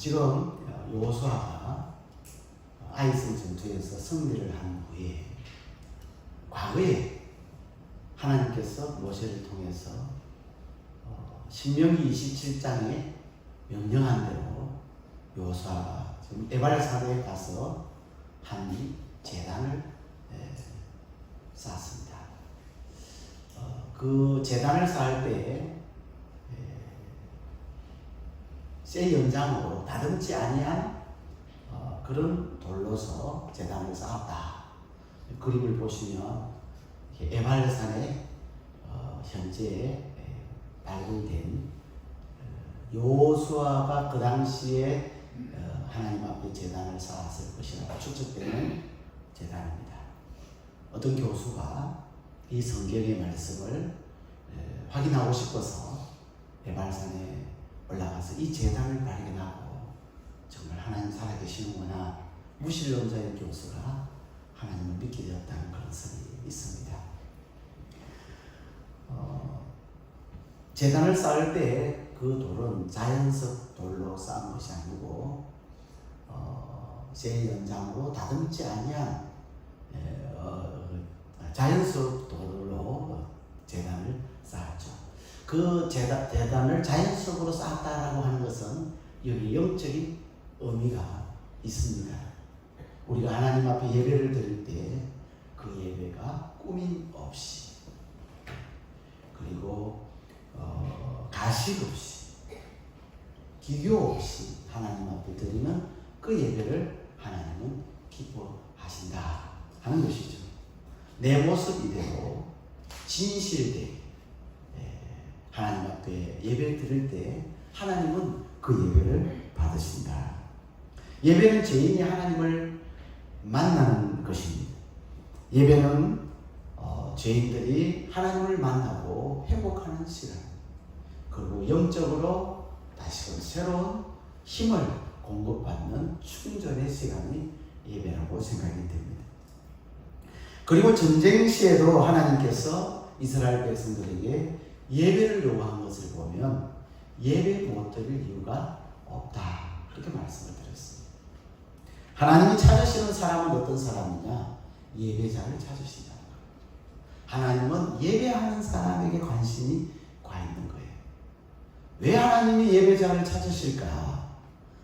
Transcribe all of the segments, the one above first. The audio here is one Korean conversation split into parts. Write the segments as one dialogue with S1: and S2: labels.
S1: 지금 여호수아가 아이성 전투에서 승리를 한 후에 과거에 하나님께서 모세를 통해서 신명기 27장에 명령한 대로 여호수아가 지금 에발산에 가서 한 제단을 쌓았습니다. 그 제단을 쌓을 때 새 연장으로 다듬지 아니한 그런 돌로서 제단을 쌓았다. 그림을 보시면 에발산에 현재 발굴된 여호수아가 그 당시에 하나님 앞에 제단을 쌓았을 것이라고 추측되는 제단입니다. 어떤 교수가 이 성경의 말씀을 확인하고 싶어서 에발산에 올라가서 이 제단을 발견하고 정말 하나님 살아계시는구나 무신론자인 교수가 하나님을 믿게 되었다는 그런 설이 있습니다. 제단을 쌓을 때 그 돌은 자연석 돌로 쌓은 것이 아니고 새 연장으로 다듬지 아니한 자연석 돌로 제단을 쌓았죠. 그 제단을 자연석으로 쌓았다라고 하는 것은 여기 영적인 의미가 있습니다. 우리가 하나님 앞에 예배를 드릴 때 그 예배가 꾸밈 없이 그리고 가식 없이 기교 없이 하나님 앞에 드리는 그 예배를 하나님은 기뻐하신다 하는 것이죠. 내 모습 이대로 진실되게 하나님 앞에 예배를 드릴 때 하나님은 그 예배를 받으신다. 예배는 죄인이 하나님을 만나는 것입니다. 예배는 죄인들이 하나님을 만나고 회복하는 시간, 그리고 영적으로 다시금 새로운 힘을 공급받는 충전의 시간이 예배라고 생각이 됩니다. 그리고 전쟁 시에도 하나님께서 이스라엘 백성들에게 예배를 요구한 것을 보면 예배 못 드릴 이유가 없다, 그렇게 말씀을 드렸습니다. 하나님이 찾으시는 사람은 어떤 사람이냐? 예배자를 찾으신다. 하나님은 예배하는 사람에게 관심이 가 있는 거예요. 왜 하나님이 예배자를 찾으실까?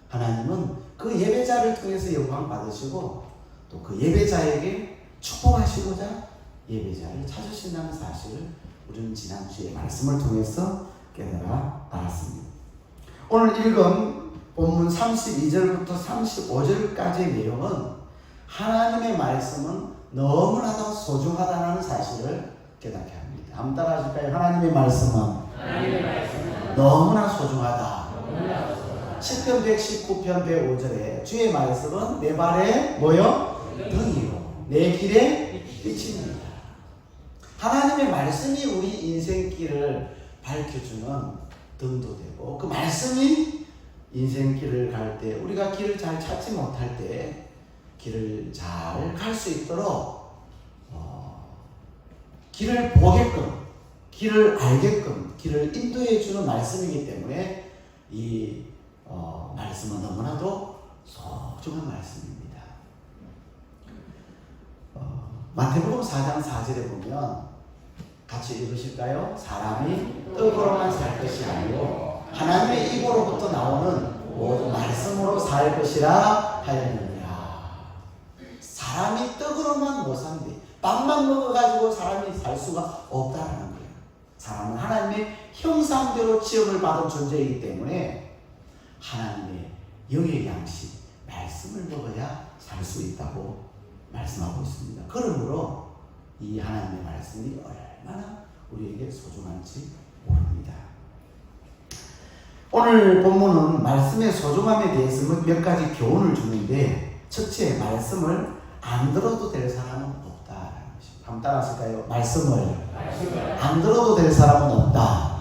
S1: 하나님은 그 예배자를 통해서 영광 받으시고 또 그 예배자에게 축복하시고자 예배자를 찾으신다는 사실을 우리는 지난주에 말씀을 통해서 깨달아 알았습니다. 오늘 읽은 본문 32절부터 35절까지의 내용은 하나님의 말씀은 너무나도 소중하다는 사실을 깨닫게 합니다. 한번 따라 하실까요? 하나님의 말씀은 너무나 소중하다. 10편 119편 105절에 주의 말씀은 내 발에 뭐요? 등이요 내 길에 빛입니다. 하나님의 말씀이 우리 인생길을 밝혀주는 등도 되고, 그 말씀이 인생길을 갈 때 우리가 길을 잘 찾지 못할 때 길을 잘 갈 수 있도록 길을 보게끔, 길을 알게끔, 길을 인도해 주는 말씀이기 때문에 이 말씀은 너무나도 소중한 말씀입니다. 마태복음 4장 4절에 보면 같이 읽으실까요? 사람이 떡으로만 살 것이 아니고 하나님의 입으로부터 나오는 모든 말씀으로 살 것이라 하였느니라. 사람이 떡으로만 못 산대. 빵만 먹어가지고 사람이 살 수가 없다는 거예요. 사람은 하나님의 형상대로 지음을 받은 존재이기 때문에 하나님의 영의 양식, 말씀을 먹어야 살 수 있다고 말씀하고 있습니다. 그러므로 이 하나님의 말씀이 얼마나 우리에게 소중한지 모릅니다. 오늘 본문은 말씀의 소중함에 대해서 몇 가지 교훈을 주는데, 첫째, 말씀을 안 들어도 될 사람은 없다라는 것입니다. 한번 따라 하실까요? 말씀을 안 들어도 될 사람은 없다.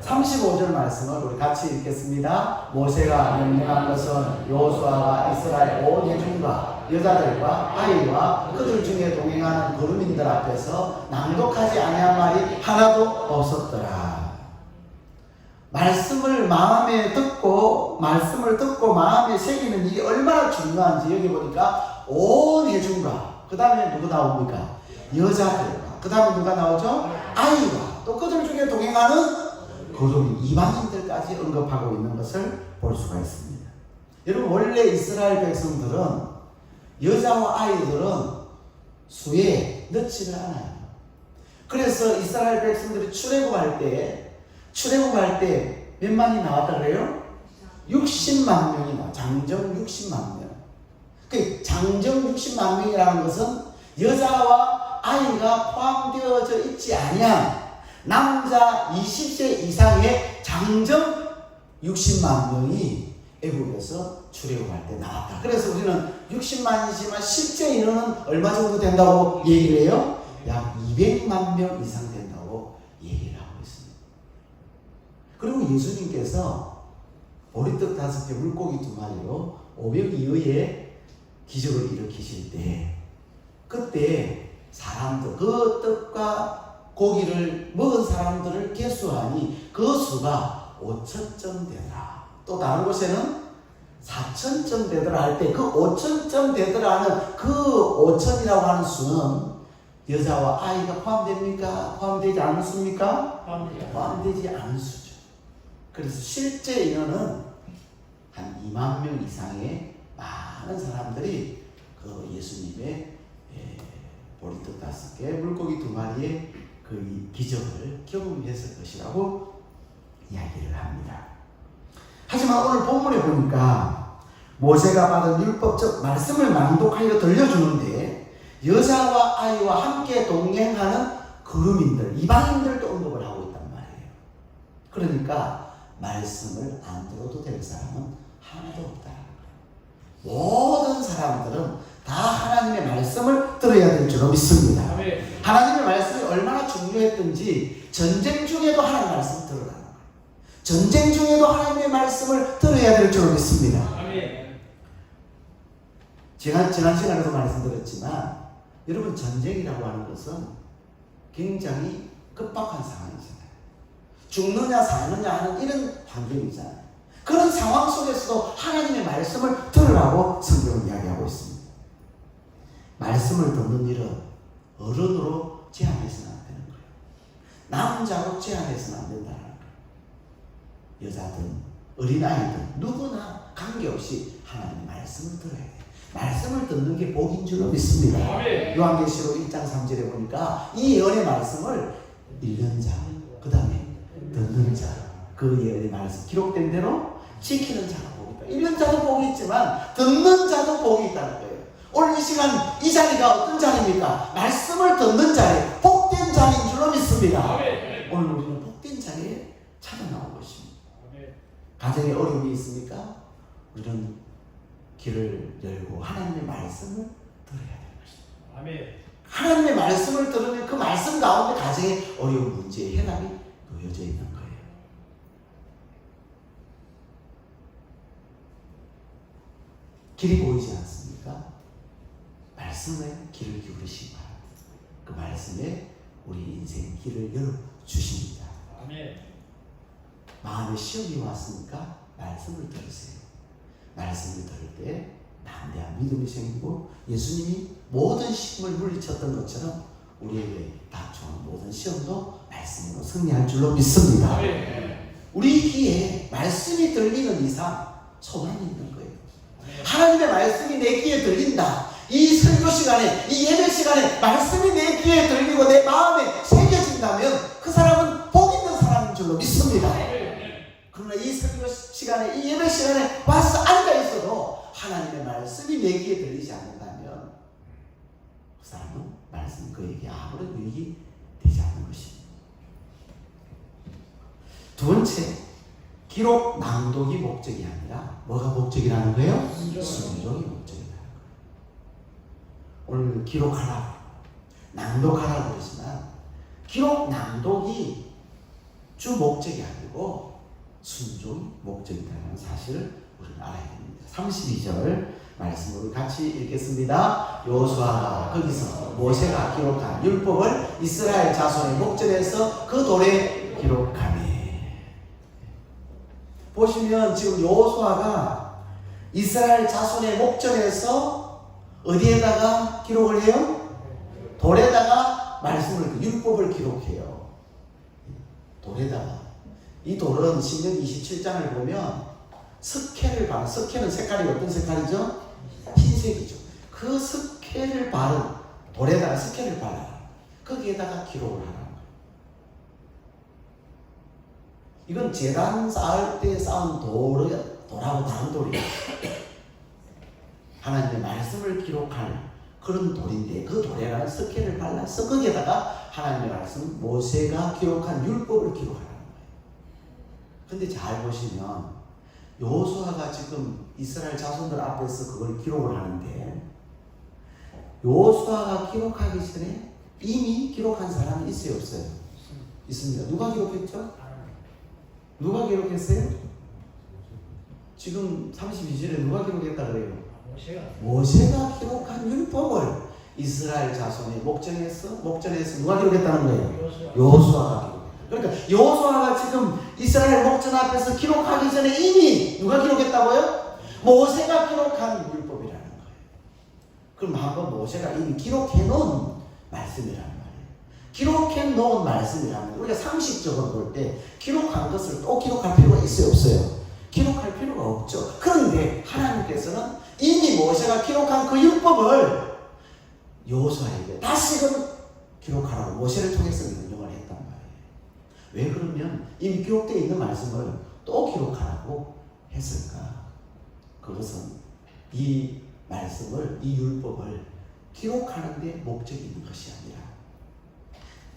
S1: 35절 말씀을 우리 같이 읽겠습니다. 모세가 명령한 것은 여호수아가 이스라엘 온 회중과 여자들과 아이와 그들 중에 동행하는 거류민들 앞에서 낭독하지 아니한 말이 하나도 없었더라. 말씀을 마음을 듣고 마음에 새기는 일이 얼마나 중요한지 여기 보니까 온 회중과 그 다음에 누구 나옵니까? 여자들과 그 다음에 누가 나오죠? 아이와 또 그들 중에 동행하는 거룩인 이방인들까지 언급하고 있는 것을 볼 수가 있습니다. 여러분 원래 이스라엘 백성들은 여자와 아이들은 수에 넣지를 않아요. 그래서 이스라엘 백성들이 출애굽할 때 몇 만이 나왔다 그래요? 60만 명이 나와. 장정 60만 명. 그 장정 60만 명이라는 것은 여자와 아이가 포함되어져 있지 아니한 남자 20세 이상의 장정 60만 명이 애국에서 출애굽할 때 나왔다. 그래서 우리는 60만이지만 실제 인원은 얼마 정도 된다고 얘기를 해요? 약 200만 명 이상 된다고 얘기를 하고 있습니다. 그리고 예수님께서 보리떡 5개 물고기 2마리로 500 이후에 기적을 일으키실 때 그때 사람들 그 떡과 고기를 먹은 사람들을 계수하니 그 수가 5,000점 되더라. 또 다른 곳에는 4,000점 되더라 할 때 그 5,000점 되더라 하는 그 5,000이라고 하는 수는 여자와 아이가 포함됩니까? 포함되지 않습니까? 포함되지 않은 수죠. 그래서 실제 인원은 한 2만 명 이상의 많은 사람들이 그 예수님의 보리떡 5개, 물고기 2마리의 그 기적을 경험했을 것이라고 이야기를 합니다. 하지만 오늘 본문에 보니까 모세가 받은 율법적 말씀을 낭독하여 들려주는데 여자와 아이와 함께 동행하는 거류민들, 이방인들도 언급을 하고 있단 말이에요. 그러니까 말씀을 안 들어도 될 사람은 하나도 없다는 거예요. 모든 사람들은 다 하나님의 말씀을 들어야 될 줄로 믿습니다. 아멘. 하나님의 말씀이 얼마나 중요했던지 전쟁 중에도 하나님의 말씀을 들으라는 거예요. 전쟁 중에도 하나님의 말씀을 들어야 될 줄로 믿습니다. 아멘. 지난 시간에도 말씀드렸지만 여러분 전쟁이라고 하는 것은 굉장히 급박한 상황이잖아요. 죽느냐 사느냐 하는 이런 환경이잖아요. 그런 상황 속에서도 하나님의 말씀을 들으라고 성경은 이야기하고 있습니다. 말씀을 듣는 일은 어른으로 제한해서는 안 되는 거예요. 남자로 제한해서는 안 된다는 거예요. 여자든 어린아이든 누구나 관계없이 하나님의 말씀을 들어야 돼요. 말씀을 듣는 게 복인 줄로 믿습니다. 요한계시록 1장 3절에 보니까 이 예언의 말씀을 읽는 자, 그 다음에 듣는 자, 그 예언의 말씀 기록된 대로 지키는 자가 복이 있다. 읽는 자도 복이 있지만 듣는 자도 복이 있다는 거예요. 오늘 이 시간 이 자리가 어떤 자리입니까? 말씀을 듣는 자리, 복된 자리인 줄로 믿습니다. 오늘 우리는 복된 자리에 찾아 나온 것입니다. 가정에 어려움이 있습니까? 우리는 길을 열고 하나님의 말씀을 들어야 되는 것입니다. 아멘. 하나님의 말씀을 들으면 그 말씀 가운데 가정의 어려운 문제의 해답이 놓여져 있는 거예요. 길이 보이지 않습니까? 말씀에 길을 기울이시기 바랍니다. 그 말씀에 우리 인생 길을 열어주십니다. 아멘. 마음에 시험이 왔으니까 말씀을 들으세요. 말씀을 들을 때 담대한 믿음이 생기고 예수님이 모든 시험을 물리쳤던 것처럼 우리에게 닥쳐온 모든 시험도 말씀으로 승리할 줄로 믿습니다. 우리 귀에 말씀이 들리는 이상 소망이 있는 거예요. 하나님의 말씀이 내 귀에 들린다. 이 설교 시간에, 이 예배 시간에 말씀이 내 귀에 들리고 내 마음에 새겨진다면 그 사람은 복 있는 사람인 줄로 믿습니다. 그러나 이 설교 시간에, 이 예배 시간에 와서 앉아있어도 하나님의 말씀이 내 귀에 들리지 않는다면 그 사람은 말씀 그에게 아무런 유익이 되지 않는 것입니다. 두 번째, 기록 낭독이 목적이 아니라 뭐가 목적이라는 거예요? 순종이 목적이라는 거예요. 오늘 기록하라, 낭독하라 그러지만 기록 낭독이 주 목적이 아니고 순종이 목적이라는 사실을 우리는 알아야 됩니다. 32절 말씀을 같이 읽겠습니다. 여호수아가 거기서 모세가 기록한 율법을 이스라엘 자손의 목전에서 그 돌에 기록하매. 보시면 지금 여호수아가 이스라엘 자손의 목전에서 어디에다가 기록을 해요? 돌에다가 말씀을, 율법을 기록해요. 돌에다가. 이 돌은 신명 27장을 보면 석회를 바른, 석회는 색깔이 어떤 색깔이죠? 흰색이죠. 그 석회를 바른 돌에다가 석회를 발라 거기에다가 기록을 하는 거예요. 이건 제단 쌓을 때 쌓은 돌하고 다른 돌이에요. 하나님의 말씀을 기록할 그런 돌인데 그 돌에다가 석회를 발라서 거기에다가 하나님의 말씀, 모세가 기록한 율법을 기록하는 거예요. 근데 잘 보시면 여호수아가 지금 이스라엘 자손들 앞에서 그걸 기록을 하는데 여호수아가 기록하기 전에 이미 기록한 사람이 있어요, 없어요? 있습니다. 누가 기록했죠? 누가 기록했어요? 지금 32절에 누가 기록했다 그래요? 모세가 기록한 율법을 이스라엘 자손의 목전에서 누가 기록했다는 거예요? 여호수아가 기록했다. 그러니까 여호수아가 지금 이스라엘 목전 앞에서 기록하기 전에 이미 누가 기록했다고요? 모세가 기록한 율법이라는 거예요. 그럼 한번 모세가 이미 기록해 놓은 말씀이라는 말이에요. 기록해 놓은 말씀이라면 우리가 상식적으로 볼 때 기록한 것을 또 기록할 필요가 있어요, 없어요? 기록할 필요가 없죠. 그런데 하나님께서는 이미 모세가 기록한 그 율법을 여호수아에게 다시금 기록하라고 모세를 통해서 명령을 했단 말이에요. 왜 그러면 이미 기록되어 있는 말씀을 또 기록하라고 했을까? 그것은 이 말씀을, 이 율법을 기록하는 데 목적이 있는 것이 아니라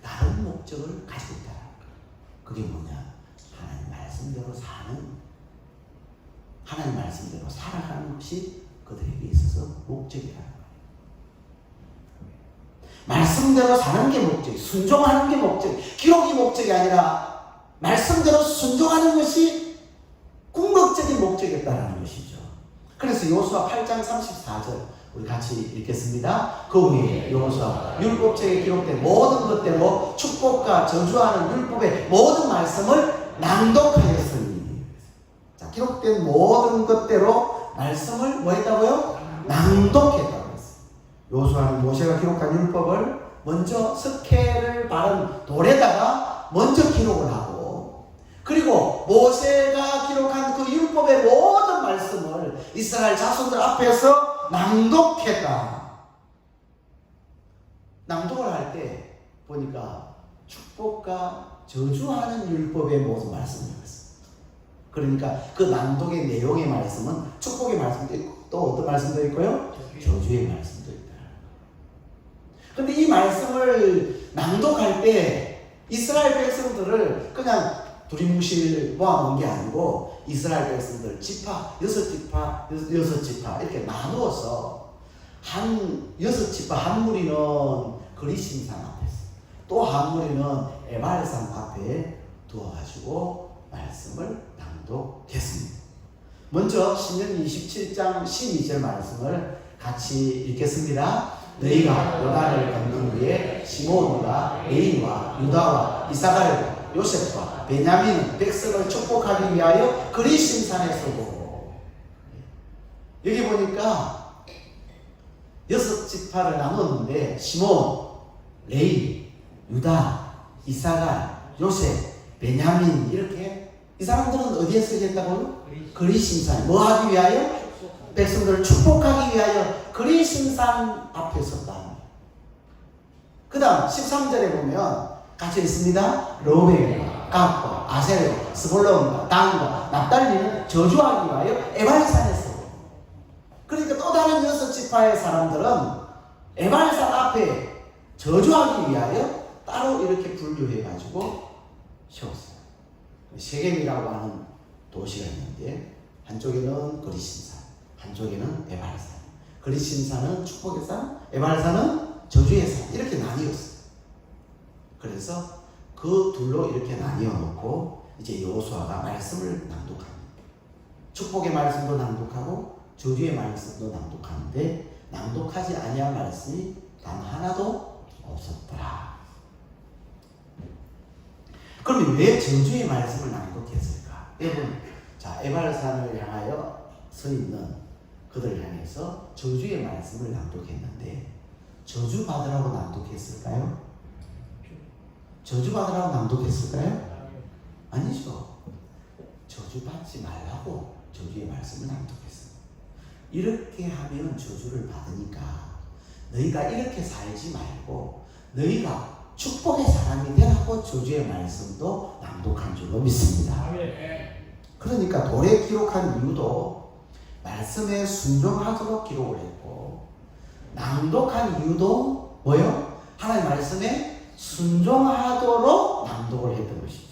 S1: 다른 목적을 가지고 있다는 거예요. 그게 뭐냐? 하나님 말씀대로 사는, 하나님 말씀대로 살아가는 것이 그들에게 있어서 목적이라는 거예요. 말씀대로 사는 게 목적이, 순종하는 게 목적이, 기록이 목적이 아니라 말씀대로 순종하는 것이 궁극적인 목적이었다는 것이죠. 그래서 여호수아 8장 34절 우리 같이 읽겠습니다. 그 위에 여호수아 율법책에 기록된 모든 것대로 축복과 저주하는 율법의 모든 말씀을 낭독하였으니. 자, 기록된 모든 것대로 말씀을 뭐 했다고요? 낭독했다고 했어요. 여호수아는 모세가 기록한 율법을 먼저 석회를 바른 돌에다가 먼저 기록을 하고, 그리고 모세가 기록한 그 율법의 모든 말씀을 이스라엘 자손들 앞에서 낭독했다. 낭독을 할 때 보니까 축복과 저주하는 율법의 모든 말씀이었어요. 그러니까 그 낭독의 내용의 말씀은 축복의 말씀도 있고 또 어떤 말씀도 있고요? 저주의 말씀도 있다. 그런데 이 말씀을 낭독할 때 이스라엘 백성들을 그냥 두리뭉실 모아놓은 게 아니고 이스라엘 백성들 여섯 지파 이렇게 나누어서 여섯 지파 한 무리는 그리심산 앞에 또 한 무리는 에발산 앞에 두어가지고 말씀을 낭독했습니다. 먼저 신명 27장 12절 말씀을 같이 읽겠습니다. 너희가 요단을 건넌 후에 시몬과 레위와 유다와 이사갈과 요셉과 베냐민 백성을 축복하기 위하여 그리심산에 서고. 여기 보니까 여섯 지파를 나눴는데 시몬, 레위, 유다, 이사갈, 요셉, 베냐민 이렇게 이 사람들은 어디에 서겠다고요? 그리심산. 뭐 하기 위하여? 백성들을 축복하기 위하여 그리심산 앞에 섰다. 그 다음 13절에 보면 같이 있습니다. 로벤과 갓과 아셀과 스볼론과 단과 납달리는 저주하기 위하여 에발산에 서고. 그러니까 또 다른 여섯 지파의 사람들은 에발산 앞에 저주하기 위하여 따로 이렇게 분류해가지고 세웠어요. 세겜이라고 하는 도시가 있는데 한쪽에는 그리심산, 한쪽에는 에발산. 그리심산은 축복의 산, 에발산은 저주의 산. 이렇게 나뉘었어요. 그래서 그 둘로 이렇게 나뉘어 놓고 이제 여호수아가 말씀을 낭독합니다. 축복의 말씀도 낭독하고 저주의 말씀도 낭독하는데 낭독하지 아니한 말씀이 단 하나도 없었더라. 그러면 왜 저주의 말씀을 낭독했을까? 여러분, 자, 에발산을 향하여 서 있는 그들을 향해서 저주의 말씀을 낭독했는데 저주 받으라고 낭독했을까요? 저주 받으라고 낭독했을까요? 아니죠. 저주 받지 말라고 저주의 말씀을 낭독했습니다. 이렇게 하면 저주를 받으니까 너희가 이렇게 살지 말고 너희가 축복의 사람이 되라고 저주의 말씀도 낭독한 줄로 믿습니다. 그러니까 돌에 기록한 이유도 말씀에 순종하도록 기록을 했고 낭독한 이유도 뭐요? 하나님 말씀에 순종하도록 낭독을 했던 것이죠.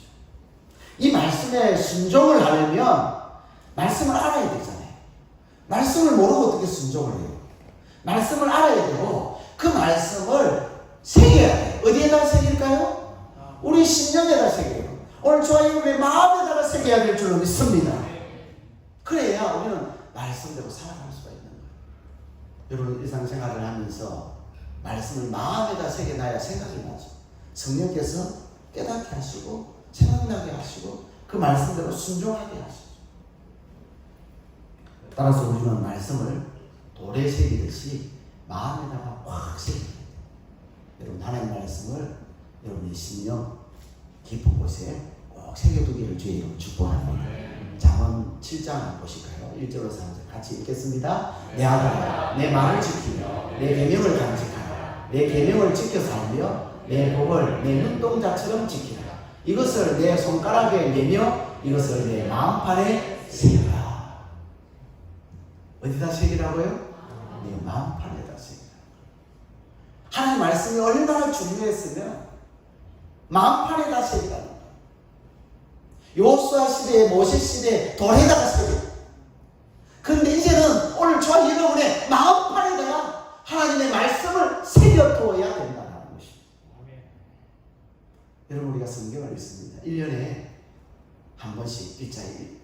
S1: 이 말씀에 순종을 하려면 말씀을 알아야 되잖아요. 말씀을 모르고 어떻게 순종을 해요? 말씀을 알아야 되고 그 말씀을 새겨야 돼요. 어디에다 새길까요? 우리 심령에다 새겨요. 오늘 저와 여러분의 마음에다가 새겨야 될 줄로 믿습니다. 그래야 우리는 말씀대로 살아갈 수가 있는 거예요. 여러분 일상생활을 하면서 말씀을 마음에다 새겨놔야 생각이 나죠. 성령께서 깨닫게 하시고 생각나게 하시고 그 말씀대로 순종하게 하시죠. 따라서 우리는 말씀을 돌에 새기듯이 마음에다가 꽉 새겨야 돼요. 여러분 하나님 말씀을 여러분의 심령 깊은 곳에 꼭 새겨두기를 주의 이름으로 축복합니다. 잠언 7장 보실까요? 1절로 3절 같이 읽겠습니다. 내 아들아 내 말을 지키며 내 계명을 간직하라. 내 계명을 지켜 살며 내 법을 내 눈동자처럼 지키라. 이것을 내 손가락에 매며 이것을 내 마음판에 새기라. 어디다 새기라고요? 내 마음판에다 새기라. 하나님 말씀이 얼마나 중요했으면 마음판에다 새기라는 거예요. 여호수아 시대에 모세 시대에 돌에다가 새겨. 그런데 이제는 오늘 저와 여러분의 마음판에다가 하나님의 말씀을 새겨두어야 된다는 것입니다. 여러분 우리가 성경을 읽습니다. 1년에 한 번씩 일자리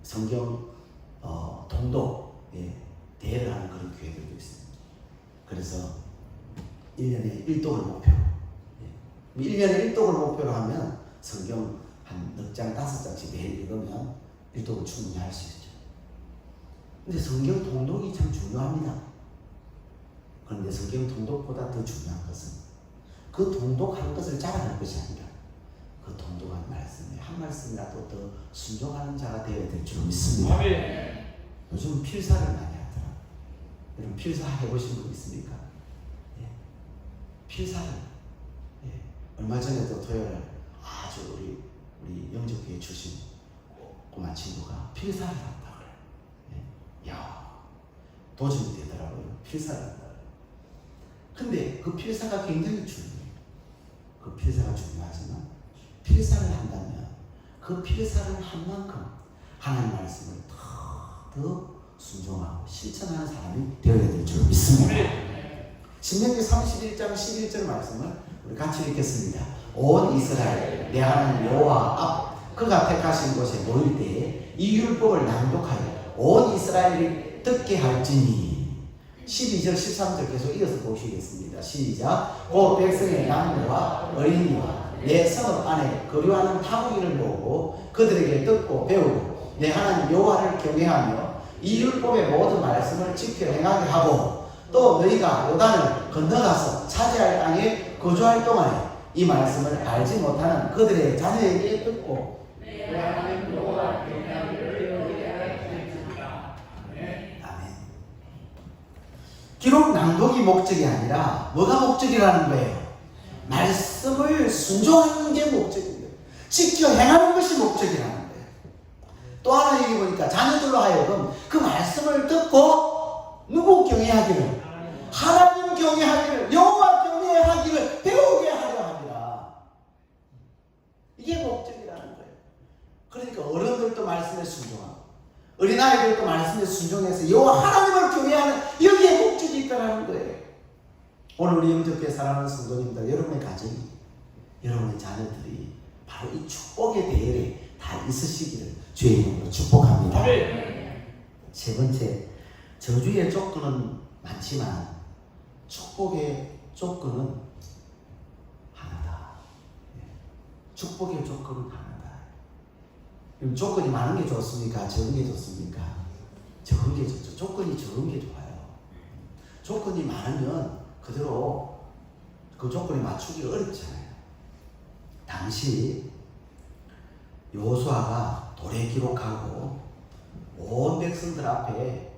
S1: 성경 통독 대회를 하는 그런 교회들도 있습니다. 그래서 1년에 1독을 목표로 1년에 1독을 목표로 하면 성경 한 4장 5장씩 매일 읽으면 1독을 충분히 할 수 있죠. 근데 성경 통독이 참 중요합니다. 그런데 성경 통독보다 더 중요한 것은 그 통독한 것을 자랑할 것이 아니라 그 통독한 말씀에 한 말씀이라도 더 순종하는 자가 되어야 될 줄 믿습니다. 요즘 필사를 많이 하더라고요. 여러분 필사 해보신 분 있습니까? 예. 필사를 얼마 전에도 토요일 아주 우리 영접교회 출신 꼬마 친구가 필사를 한다 그래요. 예. 야 도전이 되더라고요. 필사를 한다 그래요. 근데 그 필사가 굉장히 중요해요. 그 필사가 중요하지만 필사를 한다면 그 필사를 한 만큼 하나님 말씀을 더 순종하고 실천하는 사람이 되어야 될 줄 믿습니다. 신명기 31장 11절 말씀을 우리 같이 읽겠습니다. 온 이스라엘 내 하나님 여호와 앞 그가 택하신 곳에 모일 때에 이 율법을 낭독하여 온 이스라엘이 듣게 할지니. 12절 13절 계속 이어서 보시겠습니다. 시작. 곧 백성의 남녀와 어린이와 내 성읍 안에 거류하는 타국인을 모으고 그들에게 듣고 배우고 내 하나님 여호와를 경외하며 이 율법의 모든 말씀을 지켜 행하게 하고 또 너희가 요단을 건너가서 차지할 땅에 거주할 동안에 이 말씀을 알지 못하는 그들의 자녀에게 듣고 내 하나님 여호와를 경외하기를 배우게 하였습니다. 아멘. 기록 낭독이 목적이 아니라 뭐가 목적이라는 거예요? 말씀을 순종하는 게 목적이에요. 지켜 행하는 것이 목적이라는 거예요. 또 하나 얘기 보니까 자녀들로 하여금 그 말씀을 듣고 누구 경외하기를? 하나님 경외하기를, 여호와 경외하기를 배우게 하려 합니다. 이게 목적이라는 거예요. 그러니까 어른들도 말씀에 순종하고 어린아이들도 말씀에 순종해서 여호와 하나님을 경외하는 여기에 목적이 있다는 거예요. 오늘 우리 영접교회 사랑하는 성도님들, 여러분의 가정이, 여러분의 자녀들이 바로 이 축복의 대열에 다 있으시기를 주의 이름으로 축복합니다. 세 번째, 저주의 조건은 많지만 축복의 조건은 하나다. 축복의 조건은 하나다. 조건이 많은 게 좋습니까? 적은 게 좋습니까? 적은 게 좋죠. 조건이 적은 게 좋아요. 조건이 많으면 그대로 그 조건에 맞추기가 어렵잖아요. 당시 여호수아가 도래 기록하고 온 백성들 앞에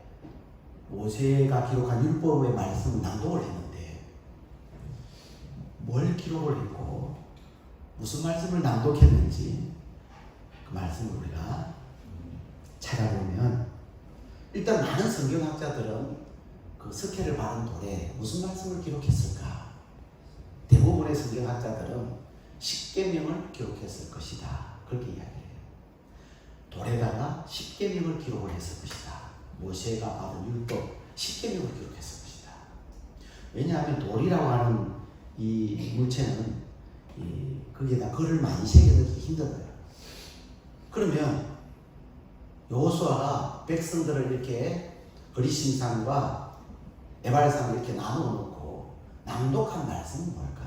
S1: 모세가 기록한 율법의 말씀을 낭독을 했는데 뭘 기록을 했고 무슨 말씀을 낭독했는지 그 말씀을 우리가 찾아보면 일단 많은 성경학자들은 그 석회를 받은 돌에 무슨 말씀을 기록했을까? 대부분의 성경학자들은 십계명을 기록했을 것이다. 그렇게 이야기해요. 돌에다가 십계명을 기록을 했을 것이다. 모세가 받은 율법 십계명을 기록했을 것이다. 왜냐하면 돌이라고 하는 이 물체는 거기에다 글을 많이 새겨넣기 힘들어요. 그러면 여호수아가 백성들을 이렇게 그리심산과 에발산을 이렇게 나누어 놓고 낭독한 말씀은 뭘까?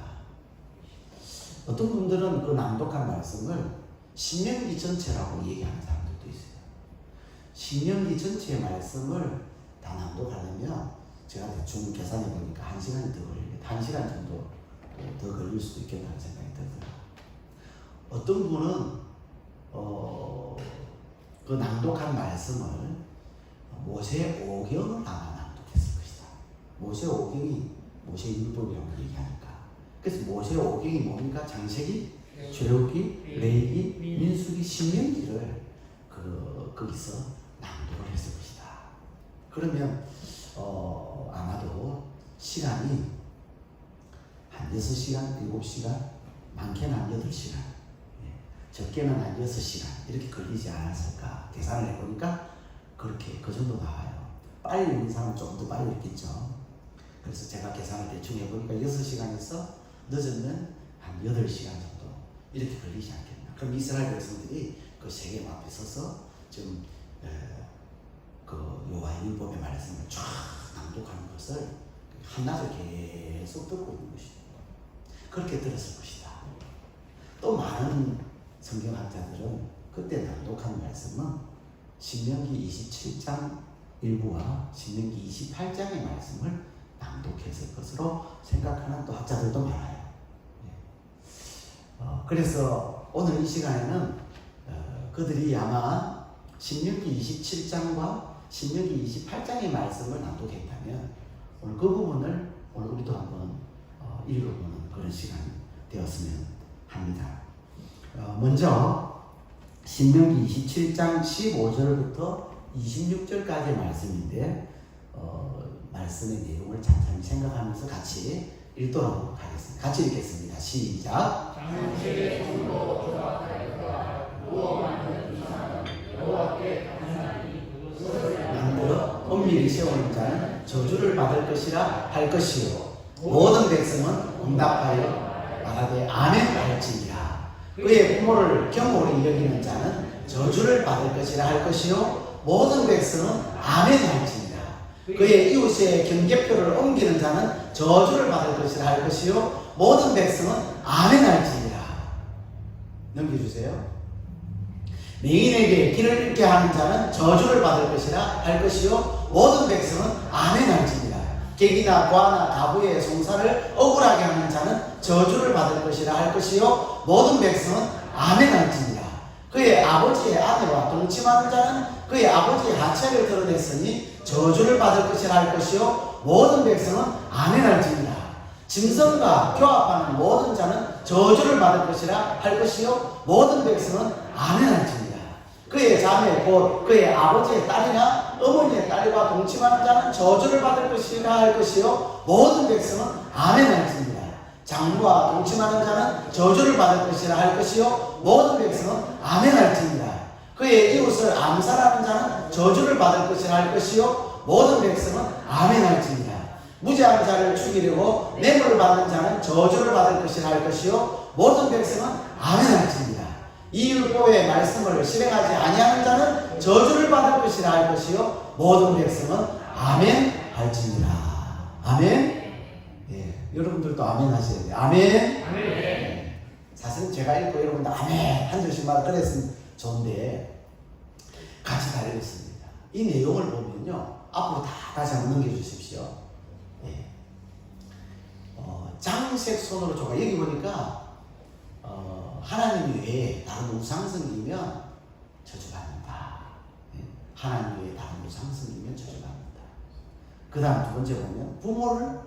S1: 어떤 분들은 그 낭독한 말씀을 신명기 전체라고 얘기하는 사람들도 있어요. 신명기 전체의 말씀을 다 낭독하려면 제가 대충 계산해 보니까 1시간이 더 걸려요. 1시간 정도 더 걸릴 수도 있겠다는 생각이 들더라고요. 어떤 분은 그 낭독한 말씀을 모세 오경을 아마 낭독했을 것이다. 모세 오경이 모세 율법이라고 얘기하니까. 그래서 모세 오경이 뭡니까? 창세기, 출애굽기, 레위기, 민수기, 신명기를 거기서 낭독을 했을 것이다. 그러면 아마도 시간이 한 6시간, 7시간, 많게는 한 8시간, 적게는 한 6시간 이렇게 걸리지 않았을까 계산을 해보니까 그렇게 그 정도 나와요. 빨리 읽는 사람은 조금 더 빨리 읽겠죠. 그래서 제가 계산을 대충 해보니까 6시간에서 늦으면 한 8시간 정도 이렇게 걸리지 않겠나. 그럼 이스라엘 백성들이 그 세겜 앞에 서서 지금 그 여호와의 율법의 말씀을 쫙 낭독하는 것을 한낮을 계속 듣고 있는 것이죠. 그렇게 들었을 것이다. 또 많은 성경학자들은 그때 낭독한 말씀은 신명기 27장 일부와 신명기 28장의 말씀을 낭독했을 것으로 생각하는 또 학자들도 많아요. 그래서 오늘 이 시간에는 그들이 아마 신명기 27장과 신명기 28장의 말씀을 낭독했다면 오늘 그 부분을 오늘 우리도 한번 읽어보는 그런 시간이 되었으면 합니다. 먼저 신명기 27장 15절부터 26절까지의 말씀인데 말씀의 내용을 찬찬히 생각하면서 같이 읽도록 하겠습니다. 같이 읽겠습니다. 시작.
S2: 장세의 손으로 조각하였다. 무엇 만든 이상은 여호와께 감사하니 그것을
S1: 만들어 엄밀히 세우는 자는 저주를 받을 것이라 할 것이요 모든 백성은 응답하여 말하되 아멘 할지니라. 그의 부모를 경홀히 여기는 자는 저주를 받을 것이라 할 것이요 모든 백성은 아멘 할지니라. 그의 이웃의 경계표를 옮기는 자는 저주를 받을 것이라 할 것이요 모든 백성은 아멘 할지니라. 넘겨주세요. 맹인에게 길을 잃게 하는 자는 저주를 받을 것이라 할 것이요 모든 백성은 아멘 할지니라. 객이나 고아나 가부의 송사를 억울하게 하는 자는 저주를 받을 것이라 할 것이요 모든 백성은 아멘 할지니라. 그의 아버지의 아내와 동침하는 자는 그의 아버지의 하체를 드러냈으니 저주를 받을 것이라 할 것이요 모든 백성은 아멘 할지니라. 짐승과 교합하는 모든 자는 저주를 받을 것이라 할 것이요 모든 백성은 아멘 할지니라. 그의 자매 곧 그의 아버지의 딸이나 어머니의 딸과 동침하는 자는 저주를 받을 것이라 할 것이요 모든 백성은 아멘 할지니라. 장부와 동침하는 자는 저주를 받을 것이라 할 것이요 모든 백성은 아멘 할지니라. 그의 이웃을 암살하는 자는 저주를 받을 것이라 할 것이요 모든 백성은 아멘 할지니라. 무죄한 자를 죽이려고 뇌물을 받는 자는 저주를 받을 것이라 할 것이요 모든 백성은 아멘 할지니라. 이 율법의 말씀을 실행하지 아니하는 자는 저주를 받을 것이라 할 것이요 모든 백성은 아멘 할지니라. 아멘. 여러분들도 아멘 하셔야 돼요. 아멘.
S2: 아멘.
S1: 사실 제가 읽고 여러분들 아멘 한 줄씩만 그랬으면 좋은데 같이 다루겠습니다. 이 내용을 보면요, 앞으로 다시 한번 넘겨주십시오. 네. 장색 손으로 조가 여기 보니까 하나님 외에 다른 우상 섬기면 저주받는다. 네. 하나님 외에 다른 우상 섬기면 저주받는다. 그 다음 두 번째 보면 부모를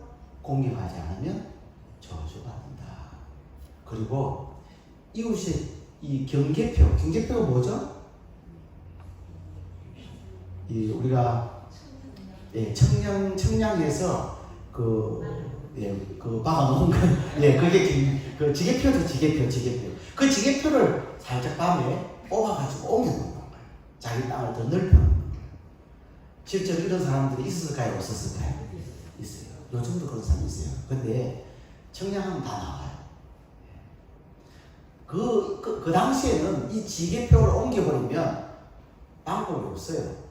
S1: 공경하지 않으면 저주받는다. 그리고 이웃의 이 경계표가 뭐죠? 이 우리가 청량에서 그 박아놓은 거, 그게 그 지게표죠, 지게표. 그 지게표를 살짝 밤에 뽑아가지고 옮겨놓는 거예요. 자기 땅을 더 넓혀놓는 거예요. 실제로 이런 사람들이 있었을까요, 없었을까요? 있어요. 요즘도 그런 사람이 있어요. 근데 청량하면 다 나와요. 그 당시에는 이 지게표를 옮겨버리면 방법이 없어요.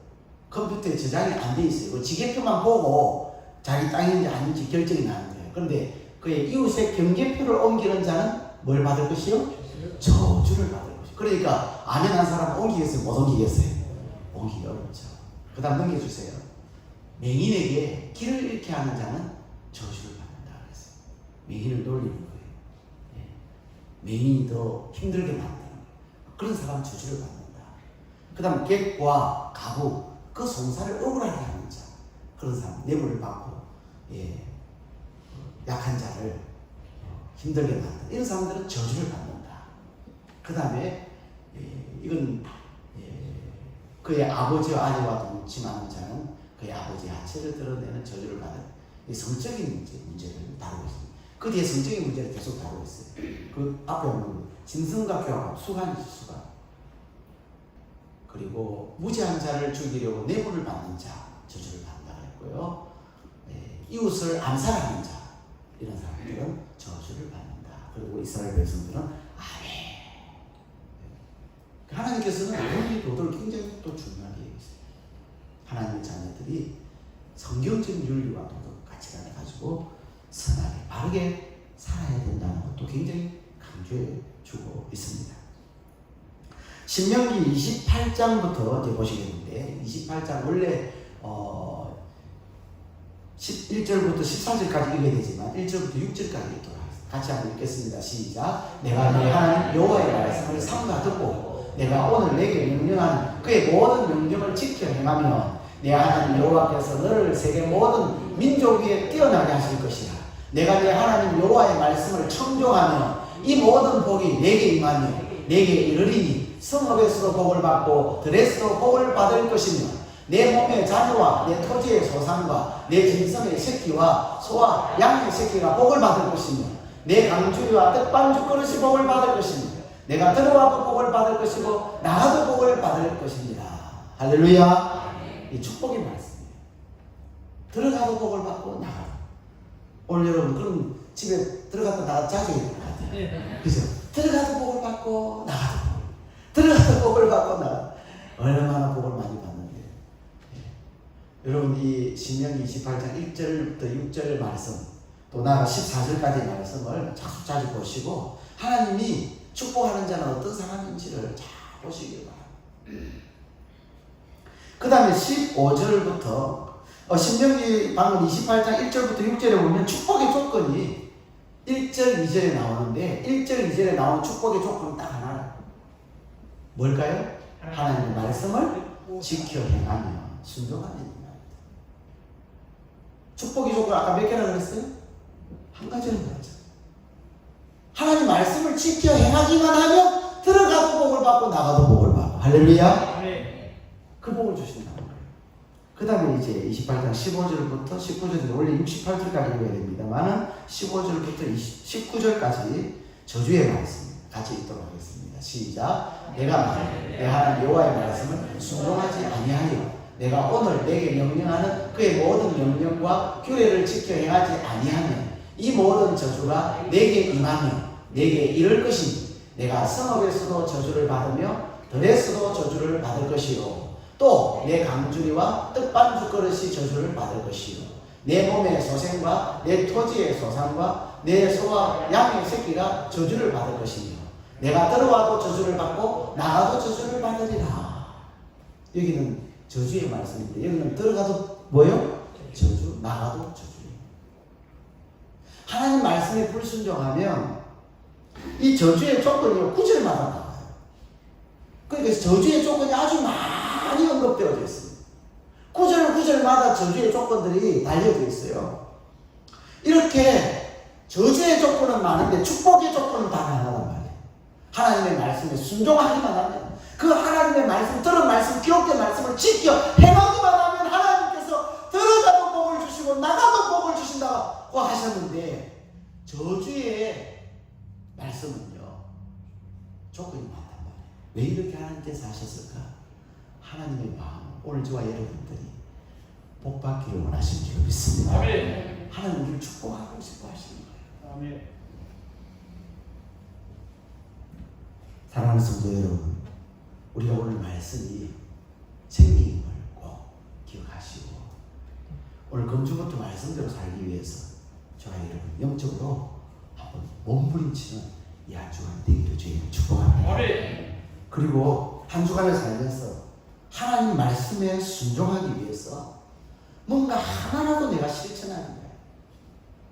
S1: 컴퓨터에 저장이 안 돼 있어요. 그 지게표만 보고 자기 땅인지 아닌지 결정이 나는 거예요. 그런데 그의 이웃의 경계표를 옮기는 자는 뭘 받을 것이요? 저주를 받을 것이요. 그러니까 아멘한 사람은 옮기겠어요? 못 옮기겠어요? 옮기기 어렵죠. 그 다음 넘겨주세요. 맹인에게 길을 잃게 하는 자는 저주를 받는다 그랬어요. 맹인을 놀리는 거예요. 맹인이 더 힘들게 만드는 거예요. 그런 사람은 저주를 받는다. 그 다음 객과 가부, 그 송사를 억울하게 하는 자, 그런 사람 뇌물을 받고 약한 자를 힘들게 만드는 이런 사람들은 저주를 받는다. 그 다음에 이건 그의 아버지와 아내와 동침하는 자는 그의 아버지의 하체를 드러내는 저주를 받은 성적인 문제를 다루고 있습니다. 그 뒤에 성적인 문제를 계속 다루고 있어요. 그 앞에 보면 짐승과 교합, 수간. 그리고 무지한 자를 죽이려고 뇌물을 받는 자, 저주를 받는다 했고요. 이웃을 암살하는 자, 이런 사람들은 저주를 받는다. 그리고 이스라엘 백성들은 아멘. 하나님께서는 윤리 도덕을 굉장히 또 중요하게 여기세요. 하나님의 자녀들이 성경적인 윤리와 도덕 가치관을 가지고 선하게 바르게 살아야 된다는 것도 굉장히 강조해 주고 있습니다. 신명기 28장부터 이제 보시겠는데 28장 원래 1절부터 14절까지 읽어야 되지만 1절부터 6절까지 읽도록 하겠습니다. 같이 한번 읽겠습니다. 시작. 내가 내 하나님 여호와의 말씀을 삼가 듣고 내가 오늘 내게 명령한 그의 모든 명령을 지켜 행하면 내 하나님 여호와께서 너를 세계 모든 민족 위에 뛰어나게 하실 것이라. 내가 내 하나님 여호와의 말씀을 청종하면 이 모든 복이 내게 임하며 내게 이르리니 성읍에서도 복을 받고 들에서도 복을 받을 것이며 내 몸의 자녀와 내 토지의 소산과 내 짐승의 새끼와 소와 양의 새끼가 복을 받을 것이며 내 강주리와 떡반죽 그릇이 복을 받을 것이며 내가 들어와도 복을 받을 것이고 나가도 복을 받을 것입니다. 할렐루야. 이 축복의 말씀이에요. 들어가도 복을 받고 나가도. 오늘 여러분 그럼 집에 들어갔다 나가 자주 있는 것 같아요. 그죠? 들어가도 복을 받고 나가도 들어가도 복을 받고 나가도 얼마나 복을 많이 받는데. 여러분 이 신명기 28장 1절부터 6절 말씀 또 나아가 14절까지 말씀을 자주 보시고 하나님이 축복하는 자는 어떤 사람인지를 잘 보시기 바랍니다. 그 다음에 15절부터 신명기 방금 28장 1절부터 6절에 보면 축복의 조건이 1절 2절에 나오는데 1절 2절에 나오는 축복의 조건이 딱 하나 뭘까요? 하나님의 말씀을 지켜 행하며 순종하는 일입니다. 축복의 조건 아까 몇 개나 그랬어요? 한 가지는 그렇죠. 하나님 말씀을 지켜 행하기만 하면 들어가도 복을 받고 나가도 복을 받고 할렐루야. 그 복을 주신다는 거예요. 그 다음에 이제 28장 15절부터 19절인데 원래 68절까지 읽어야 됩니다만은 15절부터 19절까지 저주의 말씀 같이 읽도록 하겠습니다. 시작. 내가 내 하나님 여호와의 말씀을 순종하지 아니하여 내가 오늘 내게 명령하는 그의 모든 명령과 규례를 지켜 행하지 아니하면 이 모든 저주가 내게 임하며 내게 이를 것이니 내가 성읍에서도 저주를 받으며 들에서도 저주를 받을 것이요 또 내 강주리와 떡반죽 그릇이 저주를 받을 것이요 내 몸의 소생과 내 토지의 소산과 내 소와 양의 새끼가 저주를 받을 것이며 내가 들어와도 저주를 받고 나가도 저주를 받으리라. 여기는 저주의 말씀인데 여기는 들어가도 뭐요? 저주, 나가도 저주예요. 하나님 말씀에 불순종하면 이 저주의 조건이 9절마다 나와요. 그러니까 저주의 조건이 아주 많이 언급되어져 있습니다. 9절마다 저주의 조건들이 달려져 있어요. 이렇게 저주의 조건은 많은데 축복의 조건은 다 하나단 말이에요. 하나님의 말씀에 순종하기만 하면, 그 하나님의 말씀, 들은 말씀, 기록된 말씀을 지켜 행하기만 하면 하나님께서 들어가도 복을 주시고 나가도 복을 주신다고 하셨는데, 저주의 말씀은요 조건이 많단 말이에요. 왜 이렇게 하나님께서 하셨을까? 하나님의 마음, 오늘 저와 여러분들이 복받기를 원하신 줄 믿습니다.
S2: 아멘.
S1: 하나님 우리를 축복하고 싶어 하시는 거예요.
S2: 아멘.
S1: 사랑하는 성도 여러분, 우리가 오늘 말씀이 생명임을 꼭 기억하시고, 오늘 금주부터 말씀대로 살기 위해서 저와 여러분 영적으로 한번 몸부림치는 이 한 주간 되기를 주님을 축복합니다.
S2: 아멘.
S1: 그리고 한 주간을 살면서 하나님 말씀에 순종하기 위해서 뭔가 하나라도 내가 실천하는 거예요.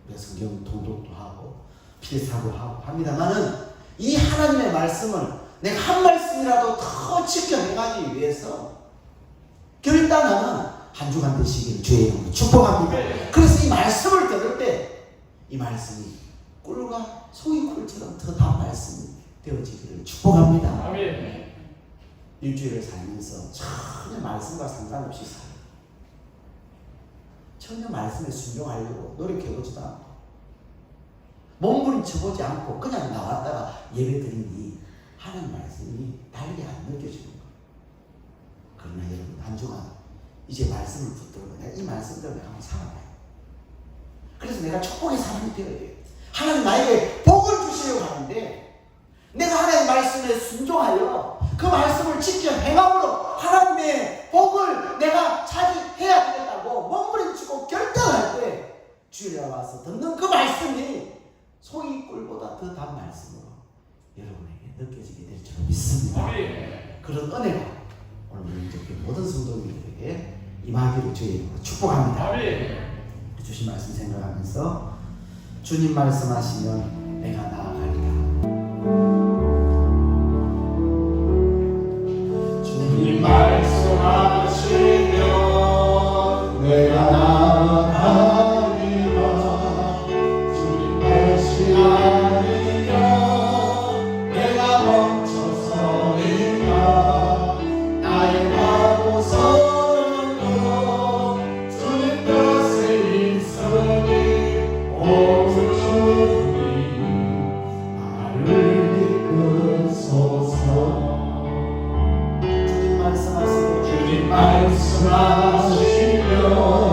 S1: 우리가 성경 통독도 하고 필사도 하고 합니다만은 이 하나님의 말씀을 내가 한 말씀이라도 더 지켜내가기 위해서 결단하는 한 주간 되시길 주의 이름으로 축복합니다. 그래서 이 말씀을 들을 때 이 말씀이 꿀과 소의 꿀처럼 더 단 말씀이 되어지기를 축복합니다.
S2: 아멘.
S1: 일주일을 살면서 전혀 말씀과 상관없이 살아요. 전혀 말씀에 순종하려고 노력해보지도 않고 몸부림쳐보지 않고 그냥 나왔다가 예배드리니 하나님 말씀이 달리 안 느껴지는 거예요. 그러나 여러분 한 주간 이제 말씀을 붙들고 내가 이 말씀대로 내가 한번 살아봐요. 그래서 내가 축복의 사람이 되어야 돼요. 하나님 나에게 복을 주시려고 하는데 내가 하나님의 말씀에 순종하여 그 말씀을 지켜 행함으로 하나님의 복을 내가 차지해야 되겠다고 몸부림치고 결단할 때 주일에 와서 듣는 그 말씀이 소의 꿀보다 더 단 말씀으로 여러분에게 느껴지게 될 줄 믿습니다. 그런 은혜가 오늘 우리 모든 성도님들에게 임하기를 주의 이름으로 축복합니다. 주신 말씀 생각하면서 주님 말씀하시면 내가 나아가리라. 주님
S2: 말씀하시면 내가 나아가리라. 주님 대신 아니면 내가 멈춰서리라. 나의 마음서는요 주님 뜻에 있으니 오 주님 나를 이끄소서. 주님 말씀하시면